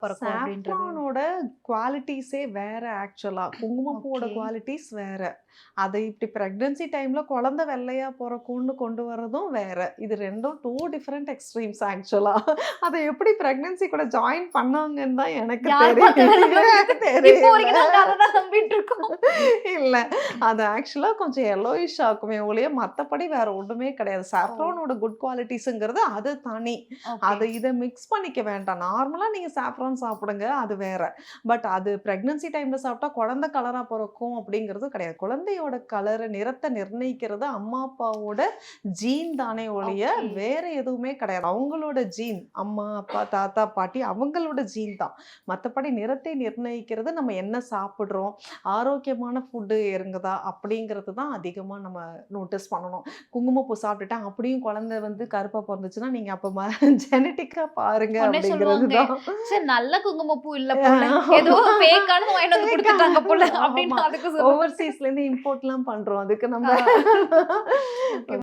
பொறக்கும் அப்படின்றது. சாஃப்ரானோட குவாலிட்டிஸே வேற ஆக்சுவலா. குங்குமப்பூவோட ஓகே. குவாலிட்டிஸ் வேற. அது இப்படி பிரெக்னன்சி டைம்ல குழந்தை வெள்ளையா பொறக்கும்னு கொண்டு வரதும் வேற. இது 2ம் 2 டிஃபரெண்ட் எக்ஸ்ட்ரீம்ஸ் ஆக்சுவலா. அத எப்படி பிரெக்னன்சி கூட ஜாயின் பண்ணாங்கன்னு தான் எனக்கு யார் பார்த்தாலும் தெரியல. இப்போ தெரியல. வரைக்கும் நாங்க அத தான் நம்பிட்டு இருக்கோம். இல்ல. அது ஆக்சுவலா கொஞ்சம் yellowish ஆக்குமே ஒழிய, மத்தபடி வேற ஒண்ணுமே கிடையாது. ஓ! சாஃப்ரானோட குட் குவாலிட்டீஸ்ங்கிறது அது தனி. ஓகே. அத இத மிக்ஸ் பண்ணிக்க வேண்டாம். நார்மலா நீங்க சாஃப்ரான் சாப்பிடுங்க. அது வேற. பட் அது பிரெக்னன்சி டைம்ல சாப்பிட்டா குழந்தை கலரா பொறக்கும் அப்படிங்கிறது கிடையாது. குழந்தையோட கலர நிறத்த நிர்ணயிக்கிறது அம்மா, அப்பாவோட ஜீன் தானே ஒழிய, ஓகே. வேற எதுவுமே கிடையாது. அவங்களோட ஜீன். அம்மா, அப்பா, தாத்தா, பாட்டி அவங்களோட ஜீன் தான். மத்தபடி நிறத்தை நிர்ணயிக்கிறது நம்ம என்ன சாப்பிடுறோம், ஆரோக்கியமான ஃபுட்டு இறங்குதா அப்படிங்கிறது தான் அதிகமா நம்ம நோட்டீஸ் பண்ணணும். குங்குமப்பூ சாப்பிட்டுட்டேன், அப்படியும் குழந்தை வந்து கருப்பா பொறந்துச்சுன்னா, நீங்க அப்ப ஜெனடிக்கா பாருங்க உடனே அப்படிங்கிறது சொல்லுவாங்க, தான். "ச்சே நல்ல குங்குமப்பூ இல்ல போல. ஏதோ ஃபேக்கானது வாங்கிட்டு வந்து குடுத்துட்டாங்க போல." ஆமா. அப்படின்னு அதுக்கு சொல்லுவாங்க. ஓவர்சீஸ்லேருந்து இம்போர்ட்லாம் பண்றோம். அதுக்கு நம்ம ஆ. ஓகே.